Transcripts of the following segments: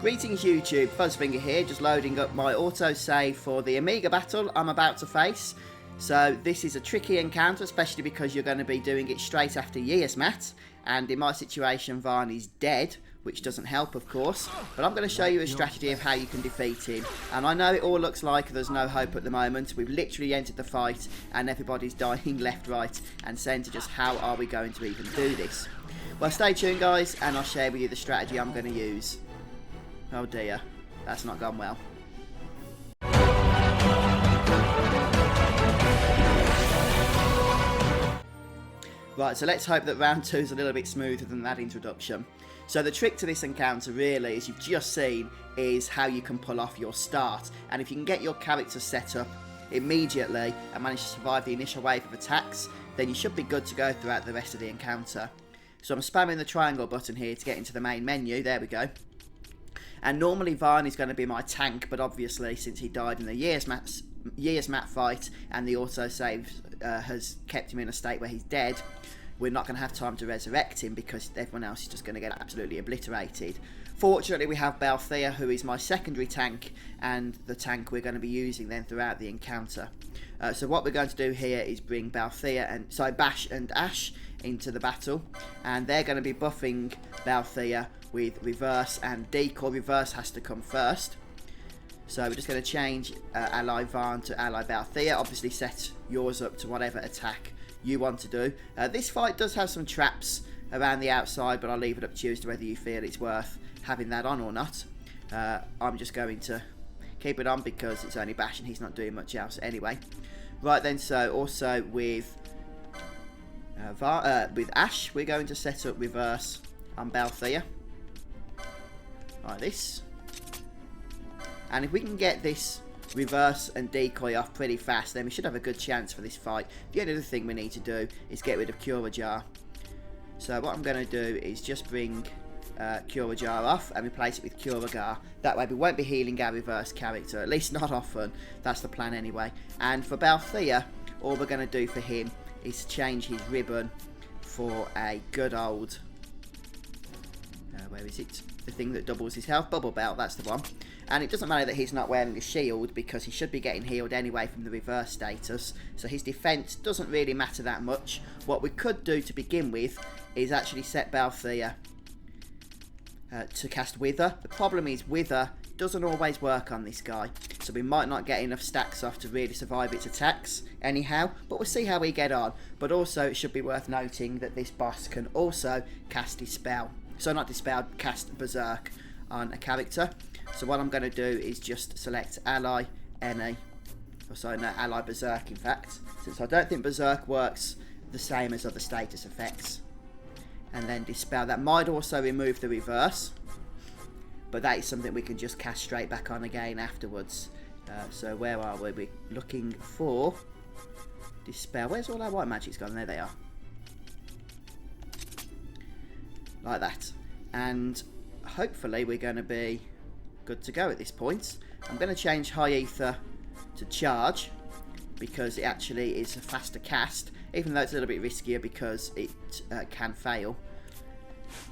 Greetings YouTube, Fuzzfinger here, just loading up my autosave for the Amiga battle I'm about to face. So this is a tricky encounter, especially because you're going to be doing it straight after Yearsmat, and in my situation Varney's dead, which doesn't help of course, but I'm going to show you a strategy of how you can defeat him. And I know it all looks like there's no hope at the moment, we've literally entered the fight and everybody's dying left, right and centre. Just how are we going to even do this? Well, stay tuned guys, and I'll share with you the strategy I'm going to use. Oh dear, that's not gone well. Right, so let's hope that round 2 is a little bit smoother than that introduction. So the trick to this encounter really, as you've just seen, is how you can pull off your start. And if you can get your character set up immediately and manage to survive the initial wave of attacks, then you should be good to go throughout the rest of the encounter. So I'm spamming the triangle button here to get into the main menu, there we go. And normally Varney's going to be my tank, but obviously since he died in the Yearsmat fight and the autosave has kept him in a state where he's dead, we're not going to have time to resurrect him because everyone else is just going to get absolutely obliterated. Fortunately we have Balthea, who is my secondary tank and the tank we're going to be using then throughout the encounter. So what we're going to do here is bring Bash and Ash into the battle, and they're going to be buffing Balthea with reverse and decoy. Reverse has to come first. So we're just going to change ally Varn to ally Balthea. Obviously set yours up to whatever attack you want to do. This fight does have some traps around the outside, but I'll leave it up to you as to whether you feel it's worth having that on or not. I'm just going to keep it on because it's only Bash and he's not doing much else anyway. Right then, so also with Ash, we're going to set up reverse on Balthea. Like this. And if we can get this reverse and decoy off pretty fast, then we should have a good chance for this fight. The only other thing we need to do is get rid of Curajar. So what I'm going to do is just bring Curajar off and replace it with Curagar. That way we won't be healing our reverse character, at least not often. That's the plan anyway. And for Balthea, all we're going to do for him is change his ribbon for a good old... where is it? The thing that doubles his health. Bubble Belt, that's the one. And it doesn't matter that he's not wearing a shield because he should be getting healed anyway from the reverse status. So his defense doesn't really matter that much. What we could do to begin with is actually set Balthea to cast Wither. The problem is Wither doesn't always work on this guy, so we might not get enough stacks off to really survive its attacks anyhow, but we'll see how we get on. But also it should be worth noting that this boss can also cast Dispel. So not Dispel, cast Berserk on a character. So what I'm going to do is just select Ally Any, or sorry, no, Ally Berserk in fact, since I don't think Berserk works the same as other status effects. And then Dispel. That might also remove the reverse, but that is something we can just cast straight back on again afterwards. So where are we? We're looking for Dispel. Where's all our white magics gone? There they are. Like that. And hopefully we're going to be good to go at this point. I'm going to change High Ether to Charge because it actually is a faster cast, even though it's a little bit riskier because it can fail.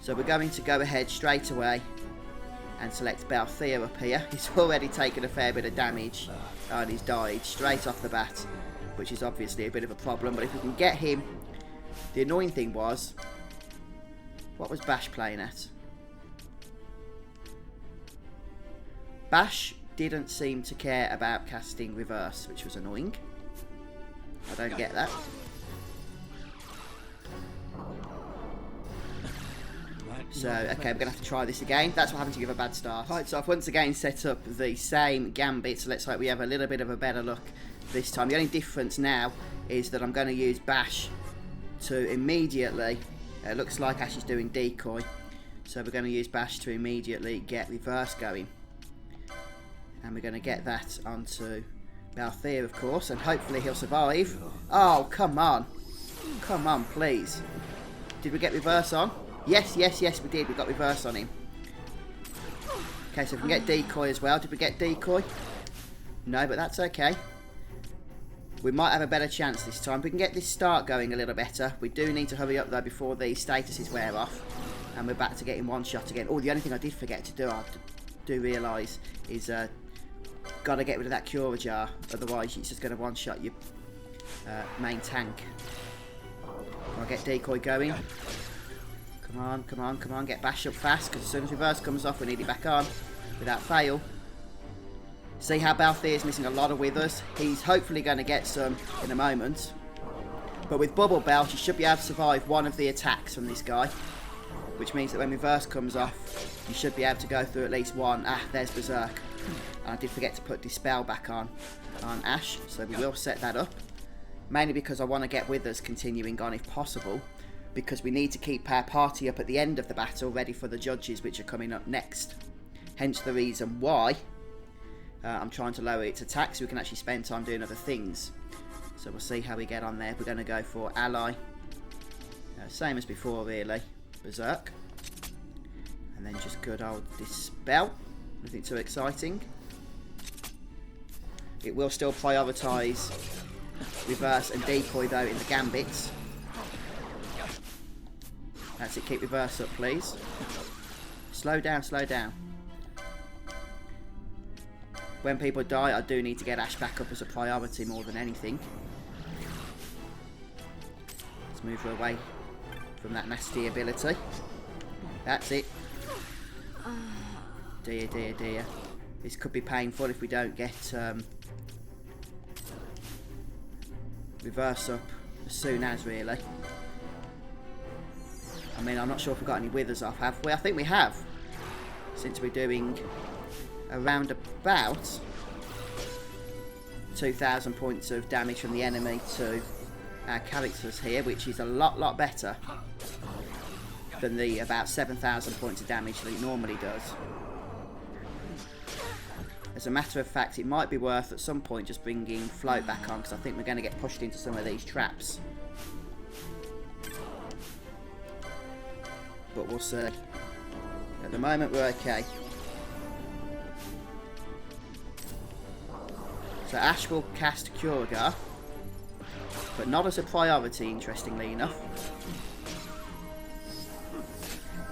So we're going to go ahead straight away and select Balthea up here. He's already taken a fair bit of damage and he's died straight off the bat, which is obviously a bit of a problem. But if we can get him... The annoying thing was... What was Bash playing at? Bash didn't seem to care about casting reverse, which was annoying. I don't get that. So, okay, we're going to have to try this again. That's what happens to give a bad start. Right, so I've once again set up the same gambit, so let's hope we have a little bit of a better luck this time. The only difference now is that I'm going to use Bash to immediately... It looks like Ash is doing decoy, so we're going to use Bash to immediately get reverse going. And we're going to get that onto Balthea, of course, and hopefully he'll survive. Oh, come on. Come on, please. Did we get reverse on? Yes, yes, yes, we did. We got reverse on him. Okay, so if we can get decoy as well. Did we get decoy? No, but that's okay. We might have a better chance this time. We can get this start going a little better. We do need to hurry up though before the statuses wear off. And we're back to getting one shot again. Oh, the only thing I did forget to do, I do realise is got to get rid of that Cura jar, otherwise it's just going to one-shot your main tank. I'll get decoy going. Come on, come on, come on, get bashed up fast, because as soon as reverse comes off we need it back on without fail. See how Balthea's missing a lot of withers? He's hopefully going to get some in a moment. But with Bubble Belt, you should be able to survive one of the attacks from this guy. Which means that when reverse comes off, you should be able to go through at least one. Ah, there's Berserk. And I did forget to put Dispel back on Ash, so we will set that up. Mainly because I want to get withers continuing on if possible. Because we need to keep our party up at the end of the battle, ready for the judges which are coming up next. Hence the reason why I'm trying to lower its attack so we can actually spend time doing other things. So we'll see how we get on there. We're going to go for Ally. Same as before really. Berserk. And then just good old Dispel. Nothing too exciting. It will still prioritise reverse and decoy though in the gambits. That's it, keep reverse up please. Slow down, slow down. When people die, I do need to get Ash back up as a priority more than anything. Let's move her away from that nasty ability. That's it. Dear, dear, dear. This could be painful if we don't get reverse up as soon as, really. I mean, I'm not sure if we've got any withers off, have we? I think we have. Since we're doing around about 2,000 points of damage from the enemy to our characters here, which is a lot better than the about 7,000 points of damage that it normally does. As a matter of fact, it might be worth at some point just bringing Float back on, because I think we're going to get pushed into some of these traps. But we'll see. At the moment we're okay. So Ash will cast Curagar, but not as a priority, interestingly enough.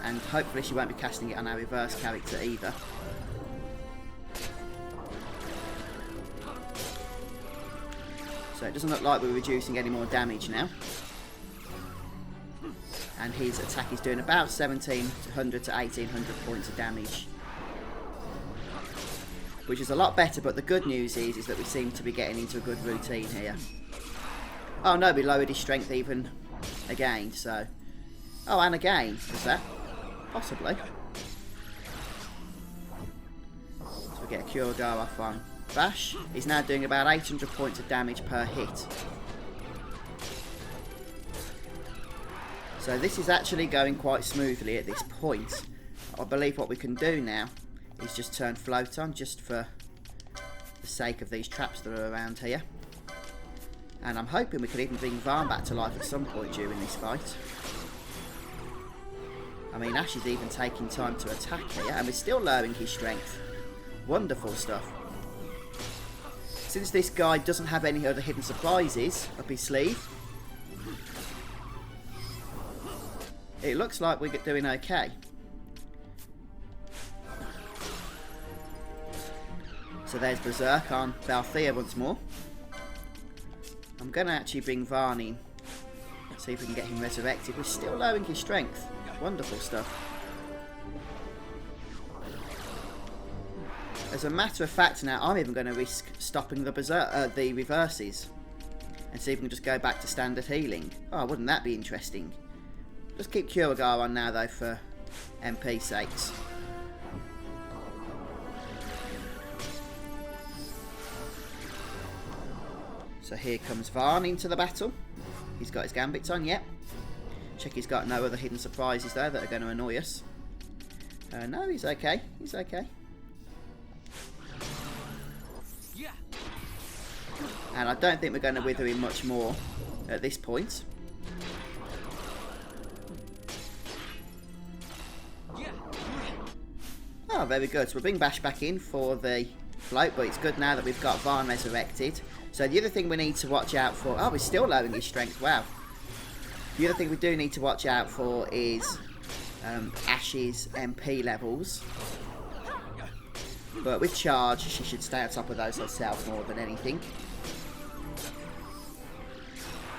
And hopefully she won't be casting it on our reverse character either. So it doesn't look like we're reducing any more damage now. And his attack is doing about 1,700 to 1,800 points of damage. Which is a lot better, but the good news is that we seem to be getting into a good routine here. Oh no, we lowered his strength even again, so... Oh, and again, was that? Possibly. So we get a Curagar off on Bash. He's now doing about 800 points of damage per hit. So this is actually going quite smoothly at this point. I believe what we can do now is just turn Float on, just for the sake of these traps that are around here. And I'm hoping we could even bring Varn back to life at some point during this fight. I mean, Ash is even taking time to attack here, and we're still lowering his strength. Wonderful stuff. Since this guy doesn't have any other hidden surprises up his sleeve, it looks like we're doing okay. So there's Berserk on Balthea once more. I'm going to actually bring Varn in. See if we can get him resurrected. We're still lowering his strength. Wonderful stuff. As a matter of fact now, I'm even going to risk stopping the the reverses. And see if we can just go back to standard healing. Oh, wouldn't that be interesting? Just keep Curagar on now though for MP sakes. So here comes Varn into the battle. He's got his gambits on, yep. Check he's got no other hidden surprises though that are going to annoy us. No, he's okay. He's okay. And I don't think we're going to wither him much more at this point. Oh, very good. So we'll bring Bash back in for the float, but it's good now that we've got Varn resurrected. So the other thing we need to watch out for... Oh, we're still lowering his strength. Wow. The other thing we do need to watch out for is Ash's MP levels. But with charge, she should stay on top of those herself more than anything.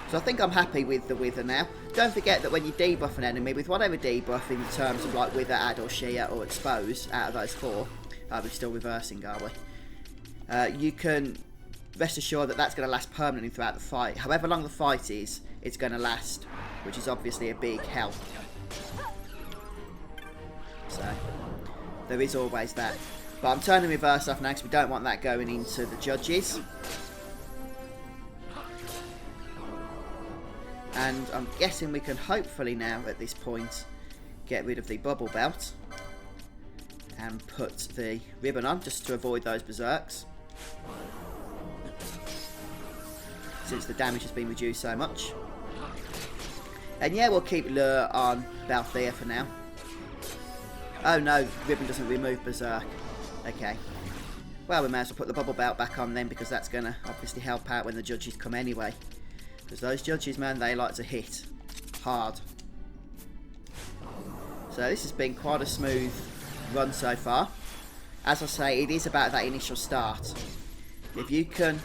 So I think I'm happy with the Wither now. Don't forget that when you debuff an enemy, with whatever debuff in terms of like Wither, Add or Shear or Expose, out of those 4, we're still reversing, are we? You can rest assured that that's going to last permanently throughout the fight. However long the fight is, it's going to last, which is obviously a big help. So, there is always that. But I'm turning reverse off now because we don't want that going into the judges. And I'm guessing we can hopefully now, at this point, get rid of the bubble belt. And put the ribbon on, just to avoid those berserks. Since the damage has been reduced so much. And yeah, we'll keep Lure on Balthier for now. Oh no, ribbon doesn't remove berserk. Okay. Well, we may as well put the bubble belt back on then, because that's going to obviously help out when the judges come anyway. Because those judges, man, they like to hit hard. So this has been quite a smooth run so far. As I say, it is about that initial start. If you can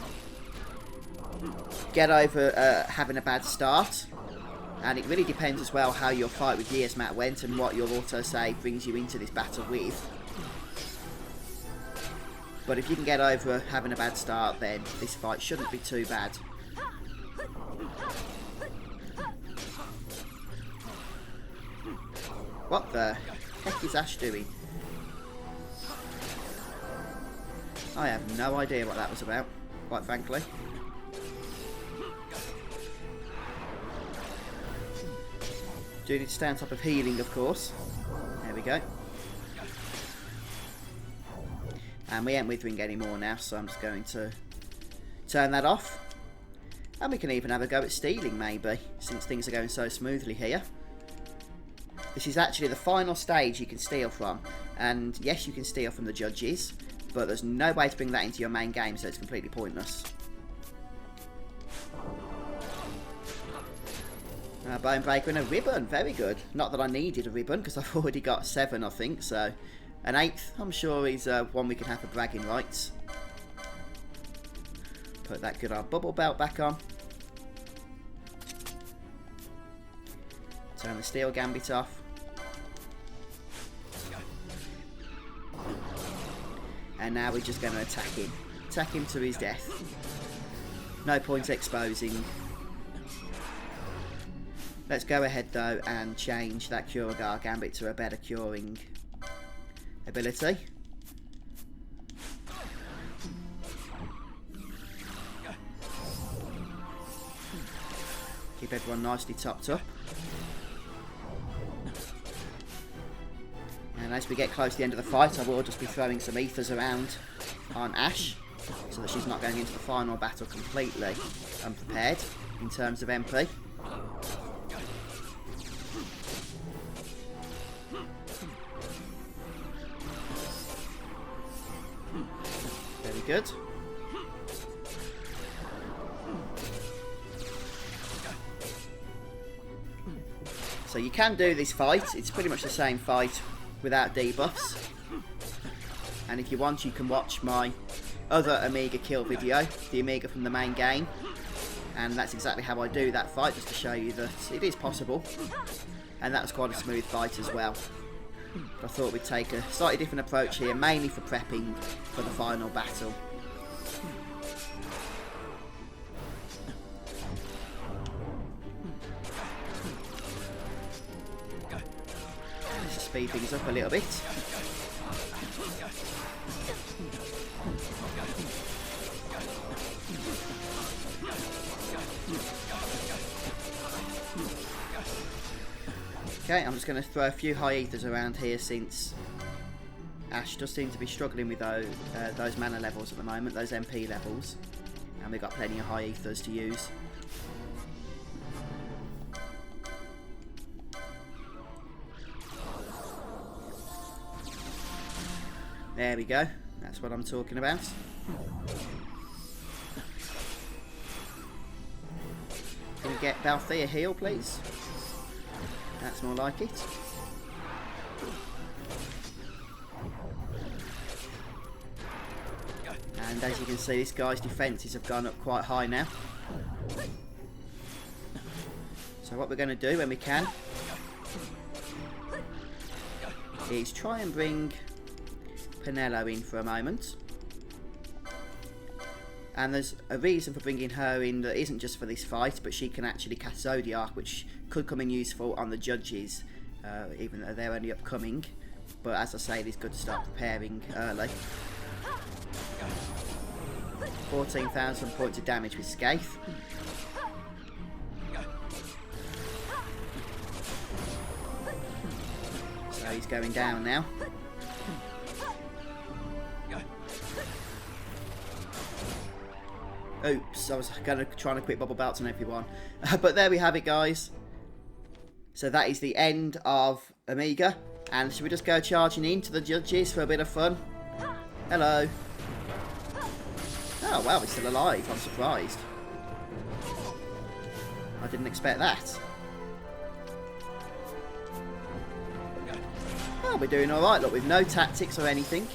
get over having a bad start, and it really depends as well how your fight with Yearsmat went and what your autosave brings you into this battle with. But if you can get over having a bad start, then this fight shouldn't be too bad. What the heck is Ash doing? I have no idea what that was about, quite frankly. Do need to stay on top of healing, of course. There we go. And we ain't withering anymore now, so I'm just going to turn that off. And we can even have a go at stealing, maybe, since things are going so smoothly here. This is actually the final stage you can steal from. And yes, you can steal from the judges, but there's no way to bring that into your main game, so it's completely pointless. Bone Breaker and a ribbon, very good. Not that I needed a ribbon, because I've already got 7, I think, so an 8th, I'm sure, is one we can have for bragging rights. Put that good old bubble belt back on. Turn the steel gambit off. And now we're just going to attack him. Attack him to his death. No point exposing. Let's go ahead though and change that Curagar Gambit to a better curing ability. Keep everyone nicely topped up. And as we get close to the end of the fight, I will just be throwing some ethers around on Ash, so that she's not going into the final battle completely unprepared in terms of MP. Very good. So you can do this fight, it's pretty much the same fight without debuffs. And if you want, you can watch my other Amiga kill video, the Amiga from the main game. And that's exactly how I do that fight, just to show you that it is possible. And that was quite a smooth fight as well. I thought we'd take a slightly different approach here, mainly for prepping for the final battle. Let's speed things up a little bit. Okay, I'm just going to throw a few high ethers around here, since Ash does seem to be struggling with those mana levels at the moment, those MP levels, and we've got plenty of high ethers to use. There we go, that's what I'm talking about. Can we get Balthier heal, please? That's more like it. And as you can see, this guy's defences have gone up quite high now. So what we're going to do when we can is try and bring Penelo in for a moment. And there's a reason for bringing her in that isn't just for this fight, but she can actually cast Zodiac, which could come in useful on the judges, even though they're only upcoming. But as I say, it is good to start preparing early. 14,000 points of damage with Scathe. So he's going down now. Oops, I was trying to quit bubble belts on everyone. But there we have it, guys. So that is the end of Amiga. And should we just go charging into the judges for a bit of fun? Hello. Oh, wow, he's still alive. I'm surprised. I didn't expect that. Oh, we're doing alright, look, with no tactics or anything.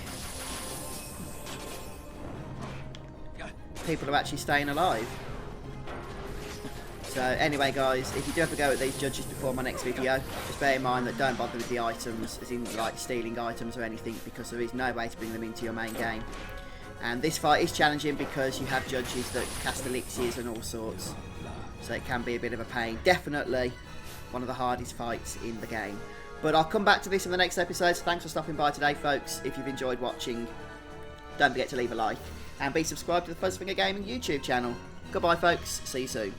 People are actually staying alive. So anyway, guys, if you do ever go at these judges before my next video, just bear in mind that don't bother with the items, as in like stealing items or anything, because there is no way to bring them into your main game. And this fight is challenging because you have judges that cast elixirs and all sorts, so it can be a bit of a pain. Definitely one of the hardest fights in the game. But I'll come back to this in the next episode, so thanks for stopping by today, folks. If you've enjoyed watching, don't forget to leave a like and be subscribed to the Fuzz Finger Gaming YouTube channel. Goodbye, folks. See you soon.